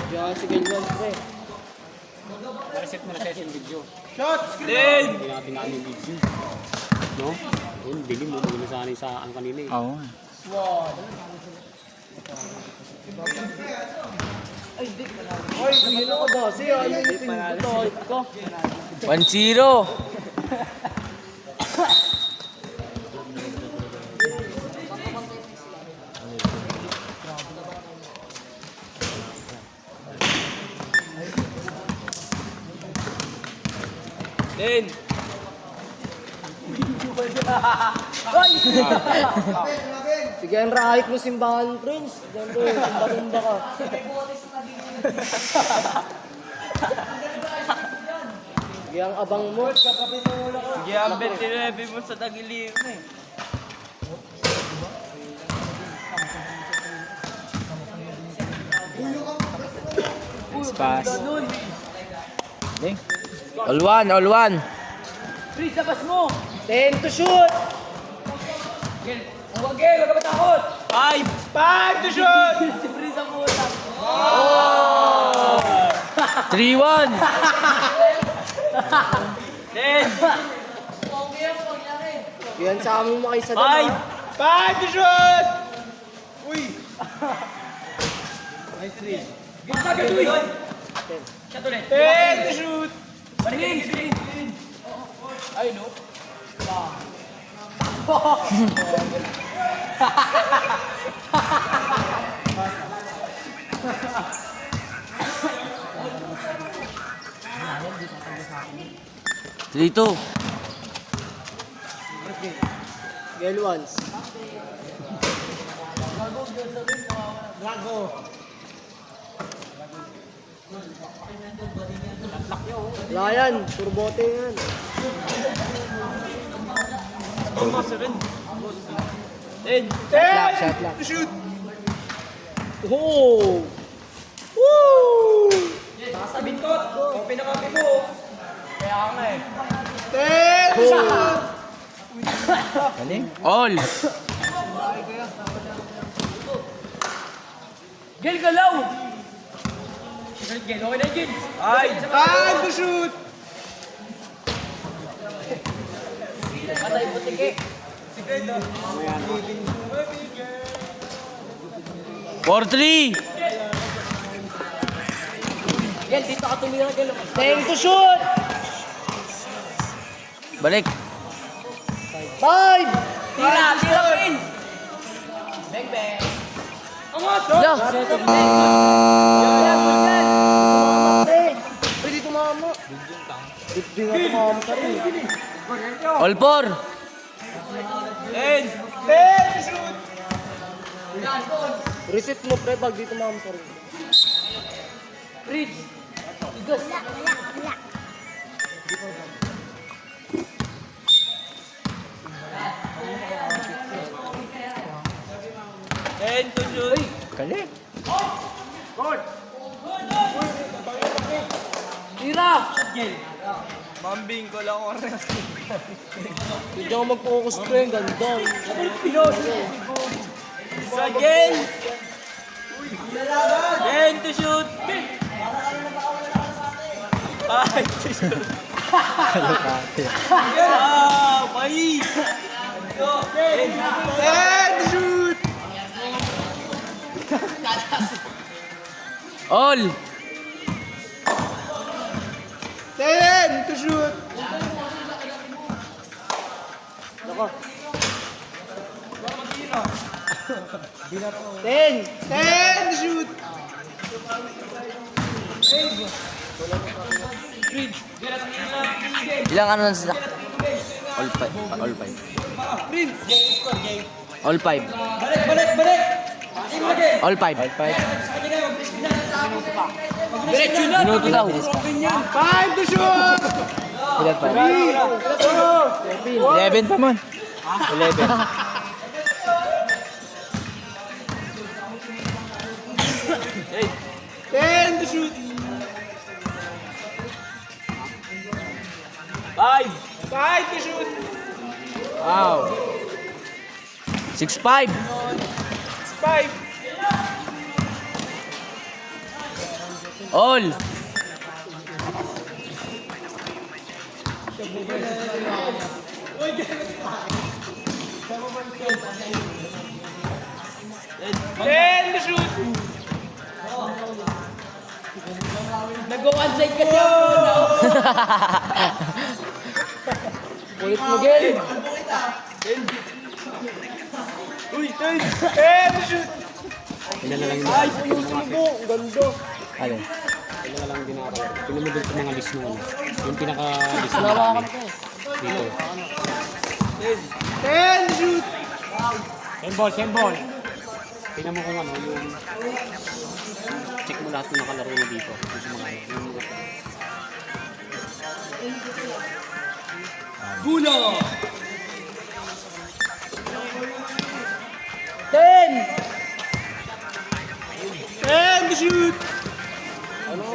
Diyan si Gilwan, pre. Reset mo na siya yung video. Shots! Then! Hindi natin na yung video. No? Yun, dilim mo. Hindi na sanay sa ano kanina eh. Oo. Ay, yun ako ba? Siya, ano yung pinito ko? 1-0. Then! Sige, ang rahit mo simbahan, Prince. Diyan, pre. Simba-tumba ka. Sige, ang abang mo. Sige, ang 29 mo sa tagiliw eh. Pass. Ding. All one, all one. Prince, labas mo! 10 to shoot! Huwag eh! Huwag ka matakot! 5 to shoot! Si Prince ang puta. 3-1. Then! Yan sa amin makisa doon. 5 to shoot! Uy! Agad uy! Shot ulit! 10 to shoot! Balik! Ay no? Dito. Gilwans. Wala yan, turbote yan. Then! Shot lang. To shoot! Oh! Woo! Nasa bintot! O pinakapi mo! Kaya ako na eh. 10 to shoot! Galing. All. Gil, galaw! Gil, okay na Gil! Ay! 5 to shoot! Patay putik eh! 4-3. Gil, dito ka tumira Gil! 10 to shoot! Balik. 5! Tira! Tira Prince! Bang bang! Yeah. Pwede tumama. Hindi nga tumama ka rin. All 4. 10 to shoot! Reset mo, pre, pag di tumama ka rin. Prince! Galing. Tira! Mambing ko lang oras. Hindi ako mag-focus, pre. Ganda. Pinos! Sa Gil! Then to shoot! 5 to shoot! Ah! Mali! 10 to shoot! All. 10 to shoot! Naka. 10! 10 to shoot! Ilang ano na sila? All 5. All 5. Prince! Game score, game. All 5. Balik, balik, balik! All 5. All 5. Minuto daw. 5 to shoot! Ilan pa? 11 pa man. 11. 10 to shoot! 5! 5 to shoot! Wow. 6-5. 5. All. Ten to shoot. Nag-onside kasi ako na. Ulit mo, Gel. Uy, 10. Ten to shoot. Ilan na lang yung Ay, ayusin mo. Ang ganda. Alin? ilan na lang dinaro. Tingnan mo dun sa mga list nung ano. Yung pinaka-list na Nawakan namin. ko. Dito. 10 to shoot. Same ball. Tingnan mo kung ano yung... Check mo lahat ng nakalaro na dito. Yung sa mga yung... Bulo. 10! 10 to shoot. 5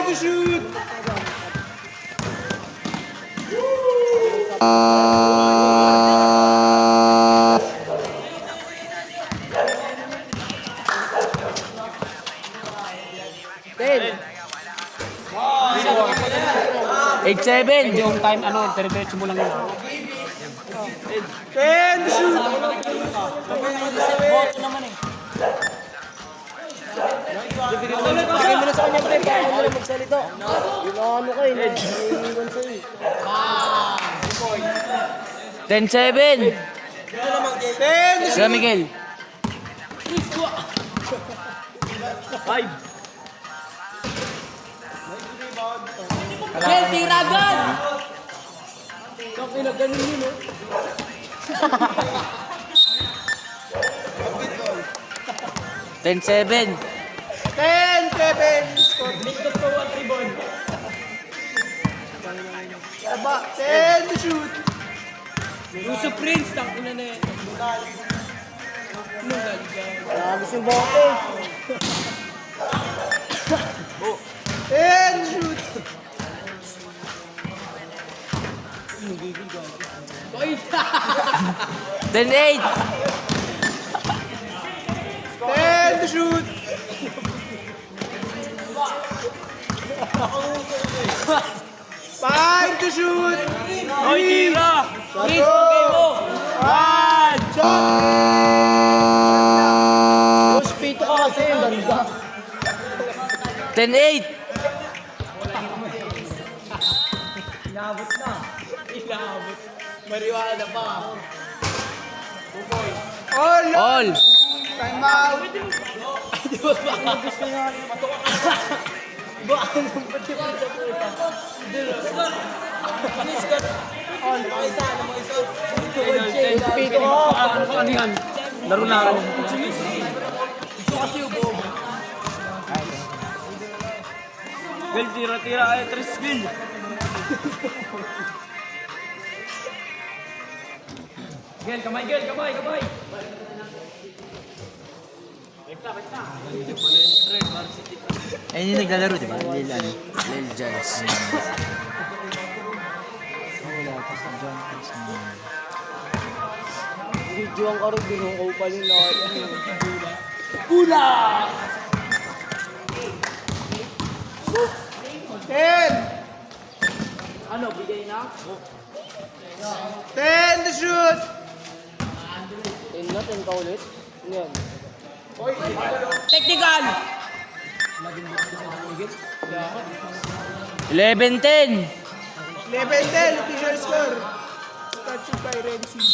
to shoot. Eight, seven. Yung time, ano, dire-diretso mo lang yun. 10 to shoot. Bigay mo na sa kanya, pre. Kaya mo na magsalita. Yung ano kayo, naiiwan sa'yo. 10-7. 10 to Sila shoot. Miguel. 5. Gel, tiragan! Kapag ganun yun, oh. 10-7. 10-7. Score. Aba, 10 to shoot. Russo Prince, tangina na yan. Nagis yung bote. 10 to shoot. 10-8. 10 to shoot. 5 to shoot. Oy, tira. Chris, pagkay mo. 1 shot. Yung spito ka kasi, ang ganda. 10-8. Mariwala pa. All. All. Time out. Yung spito ka. Ano yan? Laro na ako. Gil, tira-tira ay Tris Gil. Gil, kamay, Gil, kamay, kamay. Ayun yung naglalaro, di ba? Lil Jans. Video ang karong binukaw pa rin natin. Pula! 10! Ano, bigay na? 10 to shoot! 10 na, 10 ka ulit. Ano yan? Technical! 11-10. 11-10, official score. Statue by Renzi.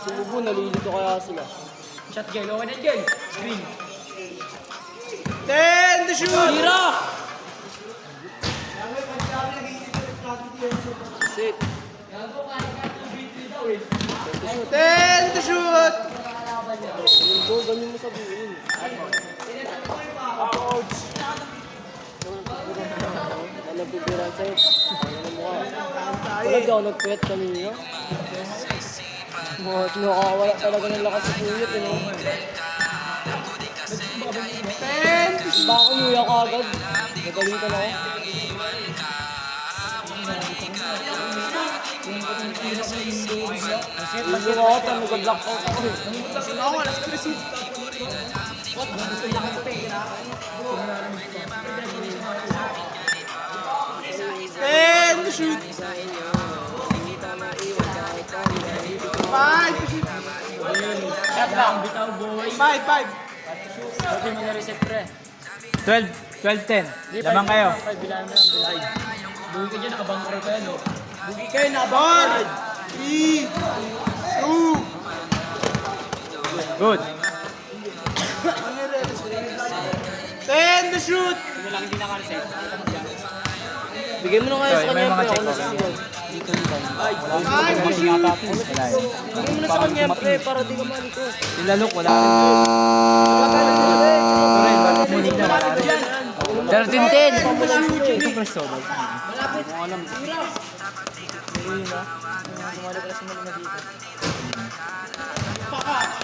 Sumubo, nalilito kaya sila. Shot Gil, okay na Gil. Screen. 10 to shoot! Tira! Sit. 10 to shoot! Go, ganyan mo sabihin. Ouch! Ano nagpipiran sa'yo? Ano mo ka? Wala daw nagpuyat kanina. Nakakawala talaga ng lakas sa puyat, eh, no? 10 to shoot! Baka umuya ka agad. Magaling ka na ako. Hindi ko ako, nag-block out ako. And shoot. 5 to shoot. Shot lang. Bitaw, boy. 5. 12, 12-10. Laban kayo. Buhay ka dyan, nakabangkaro ka yan, oh. Bugi kayo na ball. 3, 2. Good. 10 to shoot. Hindi lang, hindi nakareset. Bigyan mo na nga sa May kanya, mga pre. check Ako na ko. sisigaw. 5 to shoot. Bigyan mo na sa kanya, pre, para di ka malikot. Sila Luke, wala. Muli na. 13-10. Ito presto.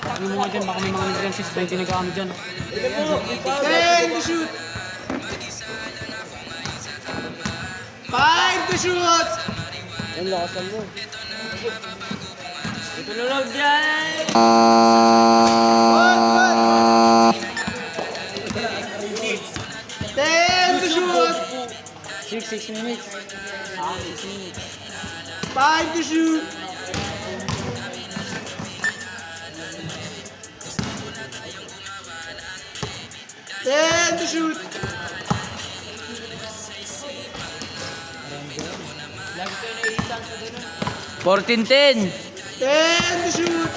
Ano mo nga dyan, baka may mga hindrances ba yung ginagamit dyan. 10 to shoot. 5 to shoot. Yan, lakasan mo. Ito na lang dyan. Good. 10 to shoot. 6 minutes. 5 to shoot. 10 to shoot. 14-10. 10 to shoot.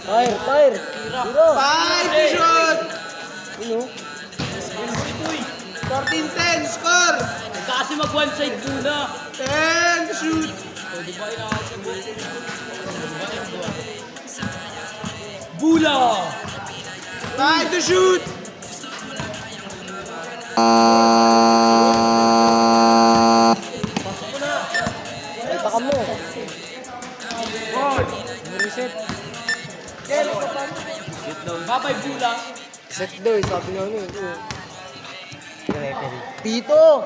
Fire! Tiro! 5 to shoot. Ano? 14-10 score. Kasi mag one side muna. 10 to shoot. Bula! 5 to shoot. Ay, taka mo. Babay bula. Set daw, sabi nga ano eh. Pito!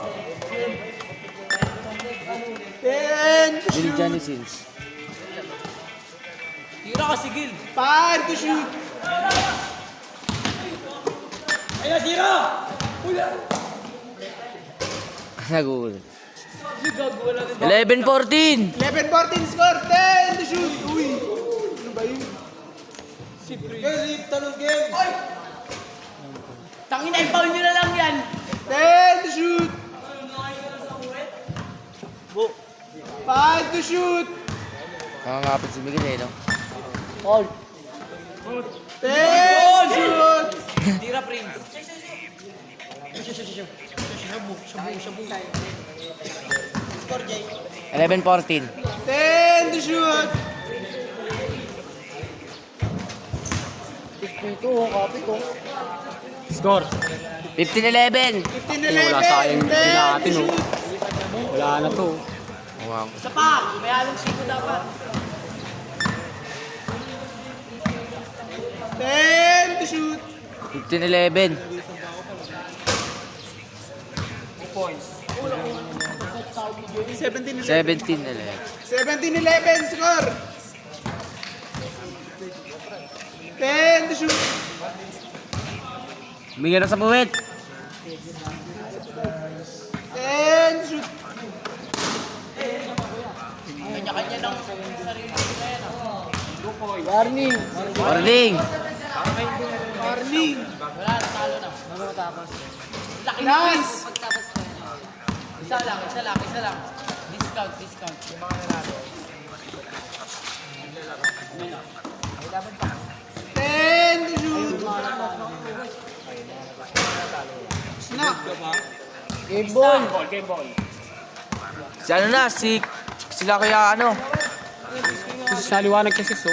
10 to shoot. Janisins. Tira ka, sigil. 5 to shoot. Ayan, tira! Nagulat. Gagawa lang. 11-14. 11-14 score. 10 to shoot. Uy. Ano ba yun? Game, talong game. Tangina, i-foul nyo na lang yan. 10 to shoot. 5 to shoot. Nakangapit si Miguel eh, no? All. 10 to shoot. Tira, Prince. 11-14. 10 to shoot. Pito, kapit ko. Score. 15-11. 15-11. Wala sayang 10 din natin, to oh. shoot. Wala na to. Wow. Isa pa. May halong siko dapat. 10 to shoot. 15-11. 17-11. 17-11. 17-11 score. 10 to shoot. Bigyan na sa puwet. 10 to shoot. Kanya-kanya ng sarili na yan. Warning! Warning. Warning. Wala, natalo na. Laki na. Last. Pagtapos ko. Isa lang. Discount. Yung mga nanalo. 10 to shoot. Snap. Game ball! Game ball. Si ano na, sila kaya ano? Kasi sa liwanag kasi so.